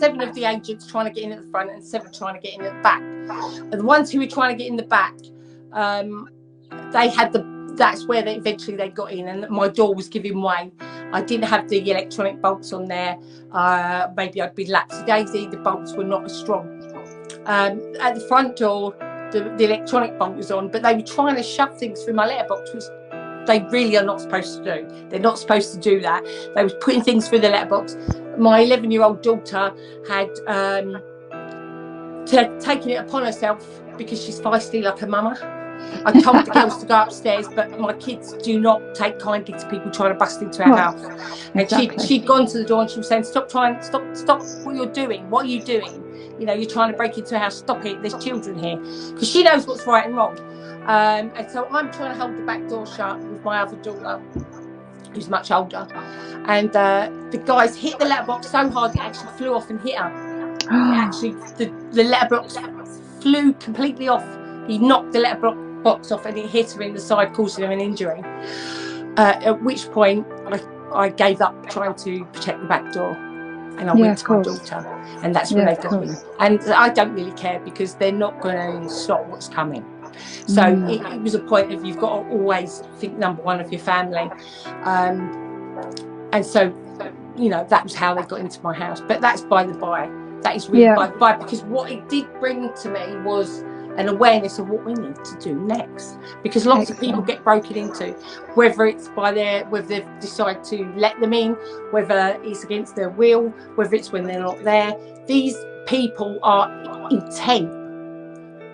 7 of the agents trying to get in at the front and 7 trying to get in at the back. And the ones who were trying to get in the back, that's where eventually they got in, and my door was giving way. I didn't have the electronic bolts on there. Maybe I'd been lapsy-daisy, the bolts were not as strong. At the front door, the electronic bolt was on, but they were trying to shove things through my letterbox, which they really are not supposed to do. They're not supposed to do that. They were putting things through the letterbox. My 11-year-old daughter had taken it upon herself, because she's feisty like her mama. I told the girls to go upstairs, but my kids do not take kindly to people trying to bust into our house. And exactly. She'd gone to the door and she was saying, stop what you're doing. What are you doing? You know, you're trying to break into a house. Stop it. There's children here. Because she knows what's right and wrong. And so I'm trying to hold the back door shut with my other daughter, who's much older. And the guys hit the letterbox so hard it actually flew off and hit her. Actually, the letterbox flew completely off. He knocked the letterbox off and it hit her in the side, causing her an injury. At which point I gave up trying to protect the back door, and I went to my daughter, and that's when they got me. And I don't really care, because they're not going to stop what's coming. So it was a point of, you've got to always think number one of your family. And so, you know, that was how they got into my house. But that's by the by. That is really by the by, because what it did bring to me was an awareness of what we need to do next, because lots of people get broken into, whether it's whether they decide to let them in, whether it's against their will, whether it's when they're not there. These people are intent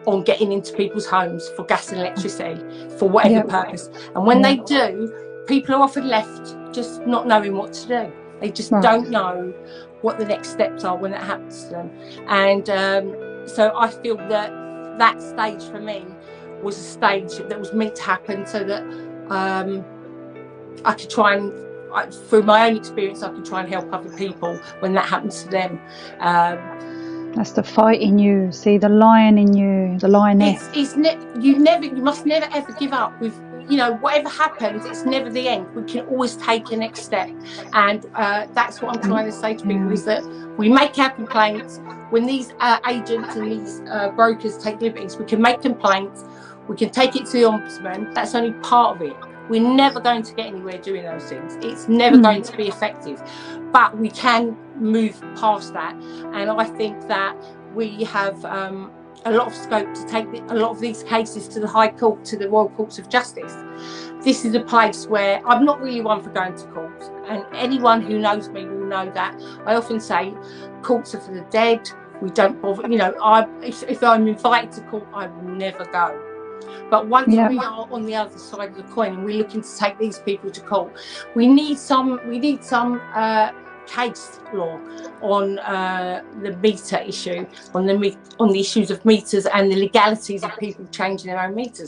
on getting into people's homes for gas and electricity, for whatever purpose. And when they do, people are often left just not knowing what to do. They just don't know what the next steps are when it happens to them. And so I feel that stage for me was a stage that was meant to happen, so that I could try and, through my own experience, I could try and help other people when that happens to them. That's the fight in you. See, the lion in you, the lioness. You must never ever give up. With, you know, whatever happens, it's never the end. We can always take a next step, and that's what I'm trying to say to people, is that we make our complaints. When these agents and these brokers take liberties, we can make complaints, we can take it to the ombudsman. That's only part of it. We're never going to get anywhere doing those things. It's never going to be effective, but we can move past that. And I think that we have a lot of scope to take a lot of these cases to the High Court, to the Royal Courts of Justice. This is a place where I'm not really one for going to court, and anyone who knows me will know that. I often say courts are for the dead. We don't bother, you know, if I'm invited to court, I will never go. But once we are on the other side of the coin and we're looking to take these people to court, we need some case law on the meter issue, on the issues of meters and the legalities of people changing their own meters.